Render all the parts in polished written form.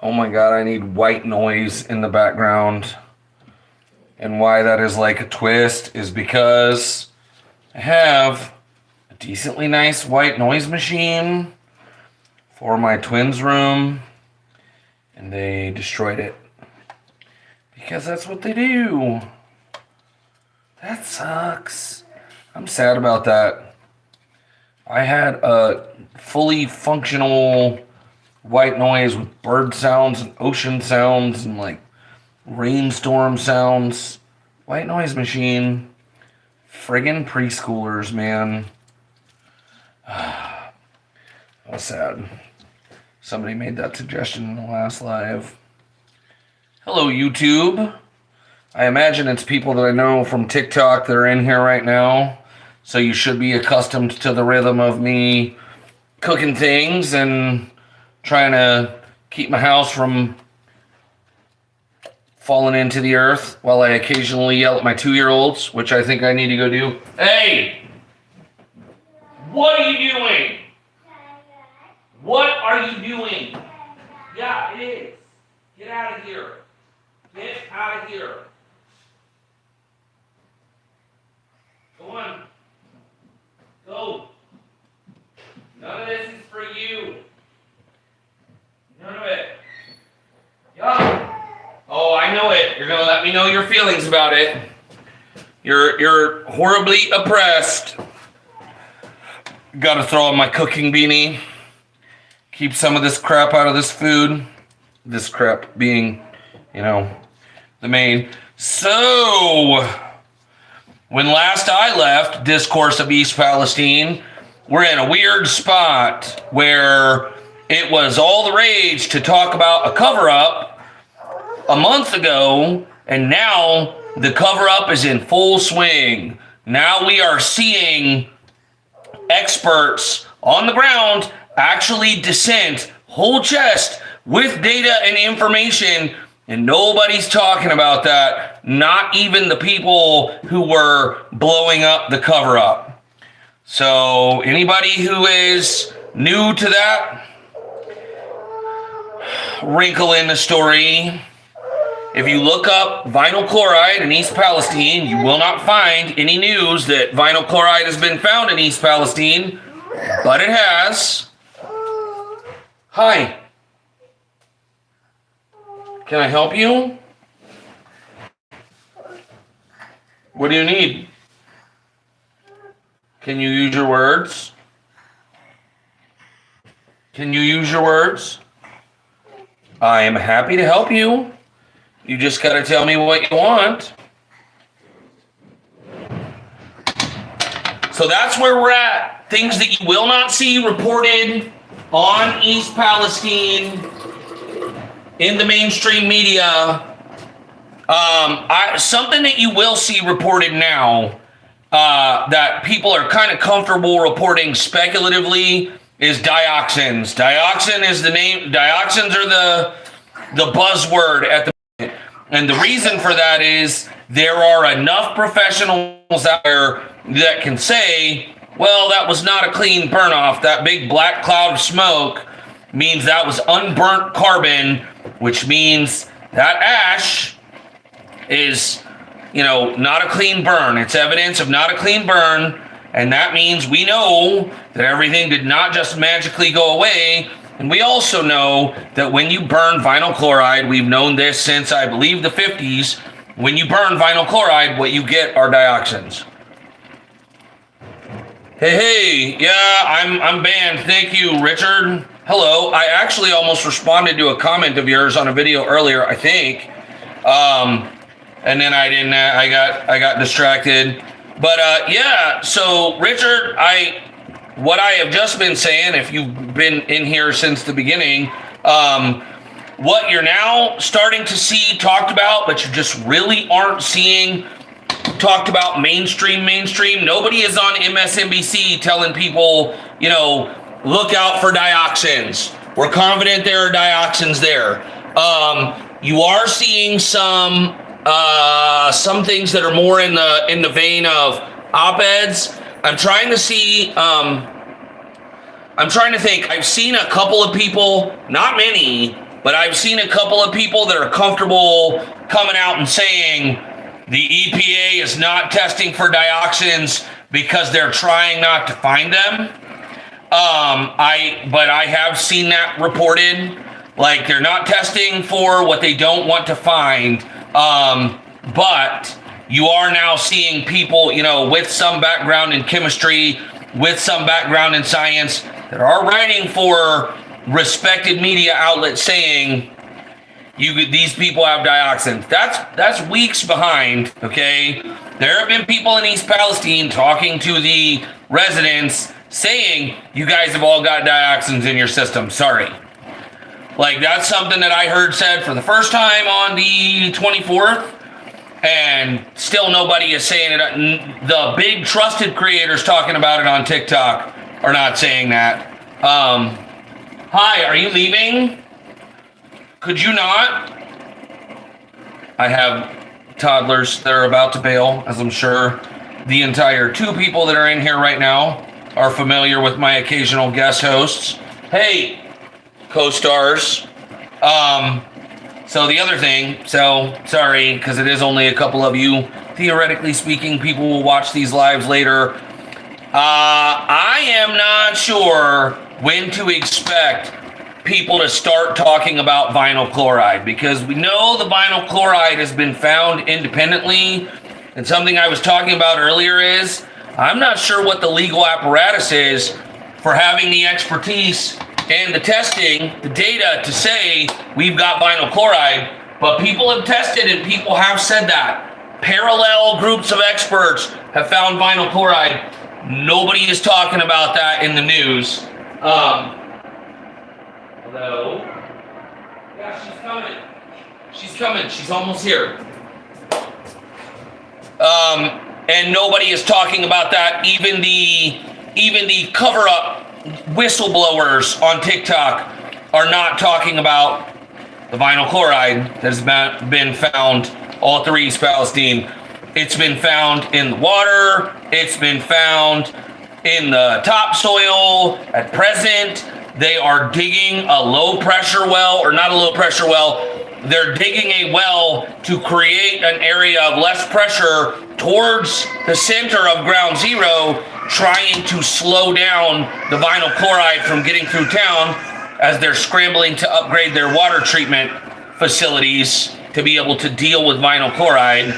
Oh my God, I need white noise in the background. And why that is like a twist is because I have a decently nice white noise machine for my twins' room, and they destroyed it. Because that's what they do. That sucks. I'm sad about that. I had a fully functional white noise with bird sounds and ocean sounds and like rainstorm sounds. White noise machine. Friggin' preschoolers, man. That was sad. Somebody made that suggestion in the last live. Hello, YouTube. I imagine it's people that I know from TikTok that are in here right now. So you should be accustomed to the rhythm of me cooking things and trying to keep my house from falling into the earth while I occasionally yell at my 2-year-olds, which I think I need to go do. Hey! What are you doing? What are you doing? Yeah, it is. Get out of here. Get out of here. Go on. Go. None of this is for you. None of it. Yeah. Oh, I know it. You're going to let me know your feelings about it. You're horribly oppressed. Got to throw on my cooking beanie. Keep some of this crap out of this food. This crap being, the main. So, when last I left Discourse of East Palestine, we're in a weird spot where it was all the rage to talk about a cover-up a month ago, and now the cover-up is in full swing. Now we are seeing experts on the ground actually dissent, whole chest, with data and information, and nobody's talking about that. Not even the people who were blowing up the cover-up. So anybody who is new to that wrinkle in the story, if you look up vinyl chloride in East Palestine, you will not find any news that vinyl chloride has been found in East Palestine, but it has. Hi. Can I help you? What do you need? Can you use your words? Can you use your words? I am happy to help you. You just gotta tell me what you want. So that's where we're at. Things that you will not see reported on East Palestine in the mainstream media. Something that you will see reported now that people are kind of comfortable reporting speculatively is dioxins. Dioxins are the buzzword at the moment. And the reason for that is there are enough professionals out there that can say, well, that was not a clean burn off. That big black cloud of smoke means that was unburnt carbon, which means that ash is, not a clean burn. It's evidence of not a clean burn. And that means we know that everything did not just magically go away. And we also know that when you burn vinyl chloride, we've known this since, I believe, the 50s. When you burn vinyl chloride, what you get are dioxins. Hey, yeah, I'm banned. Thank you, Richard. Hello. I actually almost responded to a comment of yours on a video earlier, I think. And then I didn't. I got distracted. But yeah. So Richard, what I have just been saying, if you've been in here since the beginning, what you're now starting to see talked about, but you just really aren't seeing talked about mainstream. Nobody is on MSNBC telling people, look out for dioxins. We're confident there are dioxins there. You are seeing some things that are more in the vein of op-eds. I'm trying to see. I'm trying to think. I've seen a couple of people, not many, But I've seen a couple of people that are comfortable coming out and saying the EPA is not testing for dioxins because they're trying not to find them. But I have seen that reported. Like, they're not testing for what they don't want to find. But you are now seeing people, with some background in chemistry, with some background in science, that are writing for respected media outlets saying these people have dioxins. That's weeks behind, okay? There have been people in East Palestine talking to the residents saying, you guys have all got dioxins in your system. Sorry. Like, that's something that I heard said for the first time on the 24th, and still nobody is saying it. The big trusted creators talking about it on TikTok are not saying that. Hi, are you leaving? Could you not? I have toddlers that are about to bail, as I'm sure the entire 2 people that are in here right now are familiar with my occasional guest hosts. Hey, co-stars. So the other thing, sorry, because it is only a couple of you, theoretically speaking, people will watch these lives later. I am not sure when to expect people to start talking about vinyl chloride, because we know the vinyl chloride has been found independently, and something I was talking about earlier is I'm not sure what the legal apparatus is for having the expertise and the testing, the data to say we've got vinyl chloride, but people have tested and people have said that. Parallel groups of experts have found vinyl chloride. Nobody is talking about that in the news. Hello? Yeah, she's coming. She's coming. She's almost here. And nobody is talking about that. Even the cover-up whistleblowers on TikTok are not talking about the vinyl chloride that has been found all through East Palestine. It's been found in the water. It's been found in the topsoil. At present, they are digging a low-pressure well, or not a low-pressure well. They're digging a well to create an area of less pressure towards the center of ground zero, trying to slow down the vinyl chloride from getting through town as they're scrambling to upgrade their water treatment facilities to be able to deal with vinyl chloride.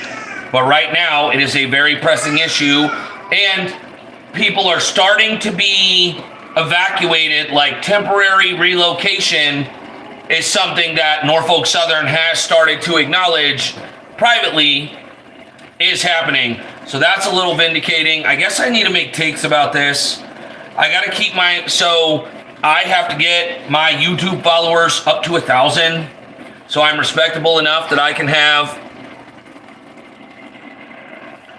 But right now, it is a very pressing issue, and people are starting to be evacuated. Like, temporary relocation is something that Norfolk Southern has started to acknowledge privately is happening. So that's a little vindicating. I guess I need to make takes about this. I got to keep so I have to get my YouTube followers up to 1,000. So I'm respectable enough that I can have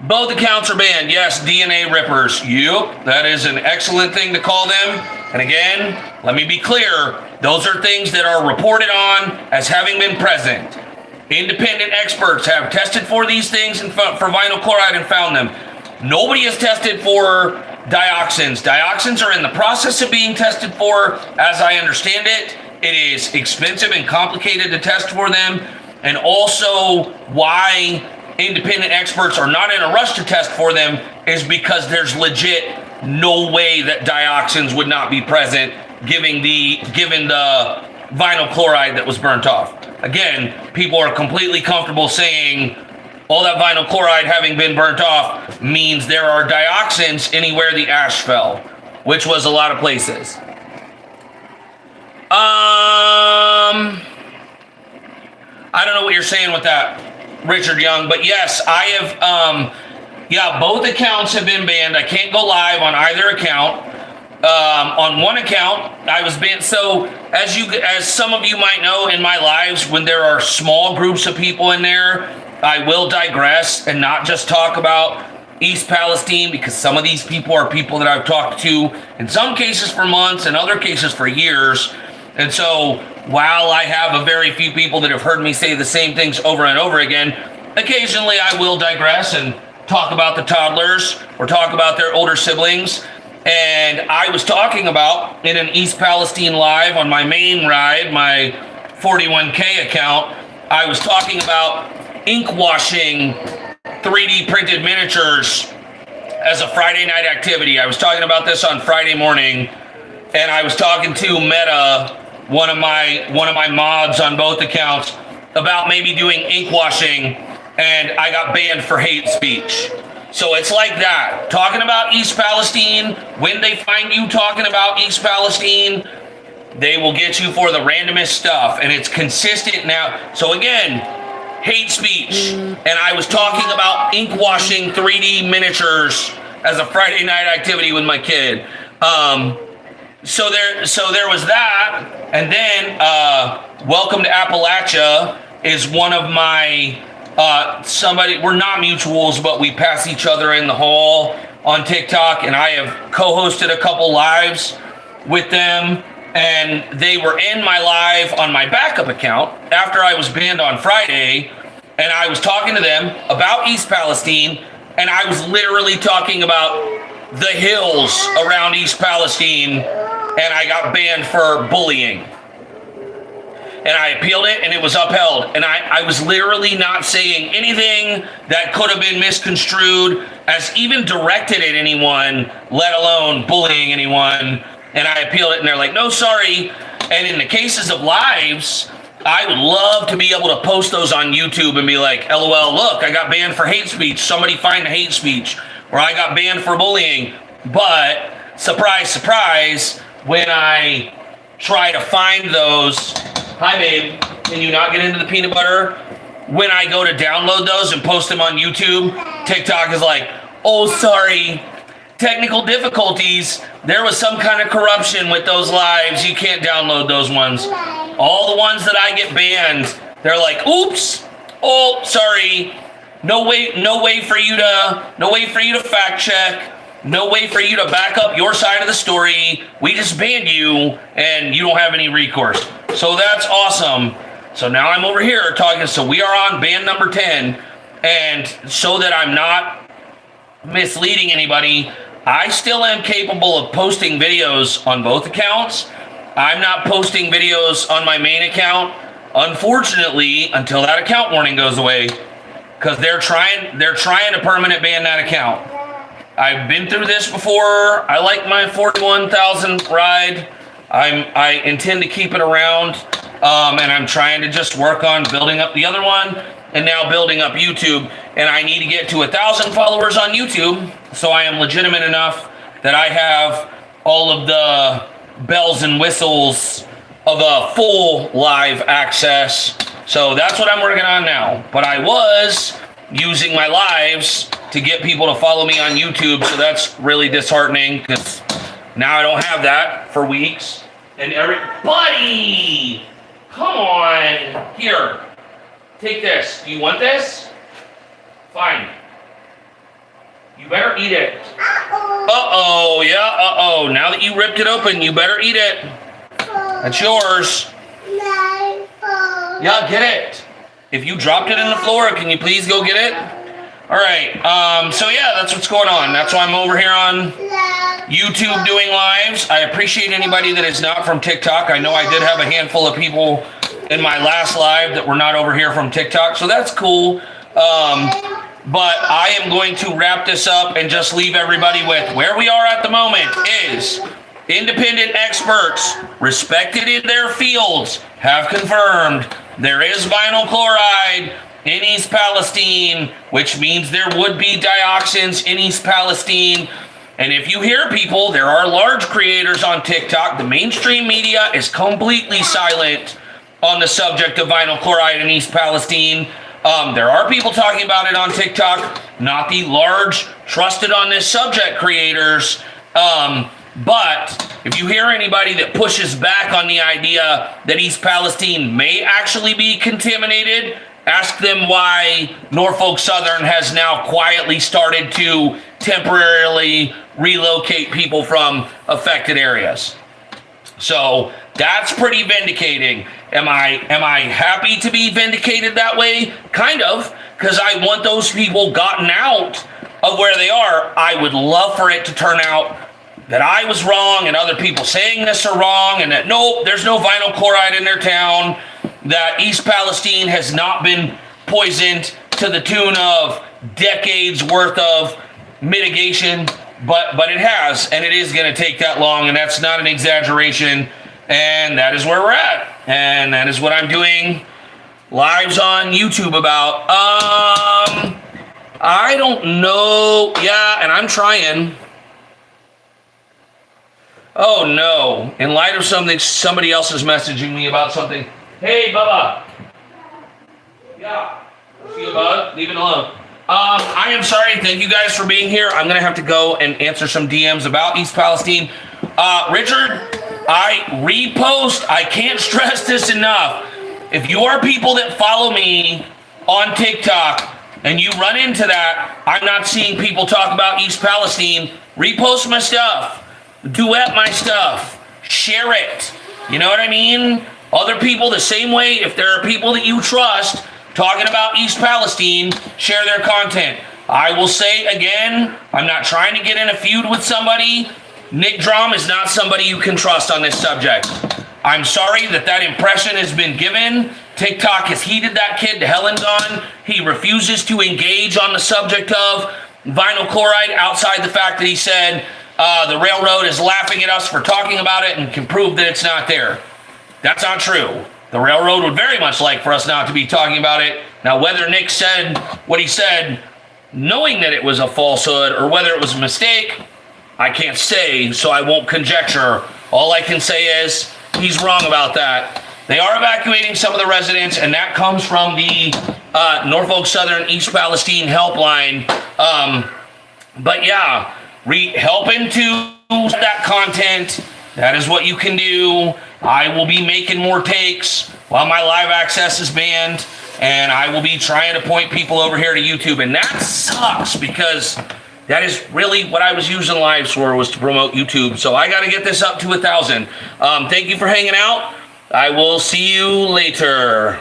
both accounts are banned. Yes, DNA rippers. Yep, that is an excellent thing to call them. And again, let me be clear. Those are things that are reported on as having been present. Independent experts have tested for these things and for vinyl chloride and found them. Nobody has tested for dioxins. Dioxins are in the process of being tested for. As I understand it, it is expensive and complicated to test for them. And also why independent experts are not in a rush to test for them is because there's legit no way that dioxins would not be present given the vinyl chloride that was burnt off. Again, people are completely comfortable saying all that vinyl chloride having been burnt off means there are dioxins anywhere the ash fell, which was a lot of places. I don't know what you're saying with that, Richard Young, but yes, I have, both accounts have been banned. I can't go live on either account. On one account, I was banned. So as some of you might know, in my lives, when there are small groups of people in there, I will digress and not just talk about East Palestine, because some of these people are people that I've talked to, in some cases for months, in other cases for years. And so while I have a very few people that have heard me say the same things over and over again, occasionally I will digress and talk about the toddlers or talk about their older siblings. And I was talking about in an East Palestine live on my main ride, my 41K account, I was talking about ink washing 3D printed miniatures as a Friday night activity. I was talking about this on Friday morning, and I was talking to Meta, one of my mods on both accounts, about maybe doing ink washing, and I got banned for hate speech. So it's like that. Talking about East Palestine, when they find you talking about East Palestine, they will get you for the randomest stuff, and it's consistent now. So again, hate speech, and I was talking about ink washing 3D miniatures as a Friday night activity with my kid. So there was that, and then Welcome to Appalachia is one of my we're not mutuals, but we pass each other in the hall on TikTok, and I have co-hosted a couple lives with them, and they were in my live on my backup account after I was banned on Friday, and I was talking to them about East Palestine, and I was literally talking about the hills around East Palestine, and I got banned for bullying. And I appealed it, and it was upheld. And I was literally not saying anything that could have been misconstrued as even directed at anyone, let alone bullying anyone. And I appealed it, and they're like, no, sorry. And in the cases of lives, I would love to be able to post those on YouTube and be like, LOL, look, I got banned for hate speech. Somebody find the hate speech. Or I got banned for bullying. But, surprise, surprise, when I try to find those... Hi, babe. Can you not get into the peanut butter? When I go to download those and post them on YouTube, TikTok is like, oh, sorry, technical difficulties. There was some kind of corruption with those lives. You can't download those ones. All the ones that I get banned, they're like, oops. Oh, sorry. No way for you to fact check. No way for you to back up your side of the story. We just banned you, and you don't have any recourse. So that's awesome. So now I'm over here talking. So we are on ban number 10. And so that I'm not misleading anybody, I still am capable of posting videos on both accounts. I'm not posting videos on my main account, unfortunately, until that account warning goes away. Because they're trying to permanent ban that account. I've been through this before. I like my 41,000 ride. I intend to keep it around, and I'm trying to just work on building up the other one, and now building up YouTube. And I need to get to 1,000 followers on YouTube, so I am legitimate enough that I have all of the bells and whistles of a full live access. So that's what I'm working on now. But I was using my lives to get people to follow me on YouTube, so that's really disheartening because now I don't have that for weeks. And buddy, come on, here, take this. Do you want this? Fine. You better eat it. Uh-oh, yeah, uh-oh. Now that you ripped it open, you better eat it. That's yours. Yeah, get it. If you dropped it in the floor, can you please go get it? All right, so yeah, that's what's going on. That's why I'm over here on YouTube doing lives. I appreciate anybody that is not from TikTok. I know I did have a handful of people in my last live that were not over here from TikTok, so that's cool. But I am going to wrap this up and just leave everybody with where we are at the moment is independent experts respected in their fields have confirmed there is vinyl chloride in East Palestine, which means there would be dioxins in East Palestine. And if you hear people, there are large creators on TikTok. The mainstream media is completely silent on the subject of vinyl chloride in East Palestine. There are people talking about it on TikTok, not the large, trusted on this subject creators. But if you hear anybody that pushes back on the idea that East Palestine may actually be contaminated, ask them why Norfolk Southern has now quietly started to temporarily relocate people from affected areas. So that's pretty vindicating. Am I happy to be vindicated that way? Kind of, because I want those people gotten out of where they are. I would love for it to turn out that I was wrong and other people saying this are wrong and that nope, there's no vinyl chloride in their town. that East Palestine has not been poisoned to the tune of decades worth of mitigation, but it has, and it is going to take that long, and that's not an exaggeration, and that is where we're at, and that is what I'm doing lives on YouTube about. I don't know. Yeah, and I'm trying. Oh no, in light of something, somebody else is messaging me about something. Hey, Bubba. Yeah. See you, bud. Leave it alone. I am sorry. Thank you guys for being here. I'm going to have to go and answer some DMs about East Palestine. Richard, I repost. I can't stress this enough. If you are people that follow me on TikTok and you run into that, I'm not seeing people talk about East Palestine, repost my stuff. Duet my stuff. Share it. You know what I mean? Other people the same way. If there are people that you trust talking about East Palestine, share their content. I will say again, I'm not trying to get in a feud with somebody. Nick Drum is not somebody you can trust on this subject. I'm sorry that impression has been given. TikTok has heated that kid to hell and gone. He refuses to engage on the subject of vinyl chloride outside the fact that he said the railroad is laughing at us for talking about it and can prove that it's not there. That's not true. The railroad would very much like for us not to be talking about it. Now, whether Nick said what he said knowing that it was a falsehood or whether it was a mistake, I can't say, so I won't conjecture. All I can say is he's wrong about that. They are evacuating some of the residents, and that comes from the Norfolk Southern East Palestine helpline. But yeah, helping to that content, that is what you can do. I will be making more takes while my live access is banned, and I will be trying to point people over here to YouTube, and that sucks because that is really what I was using lives for, was to promote YouTube. So I got to get this up to 1,000. Thank you for hanging out. I will see you later.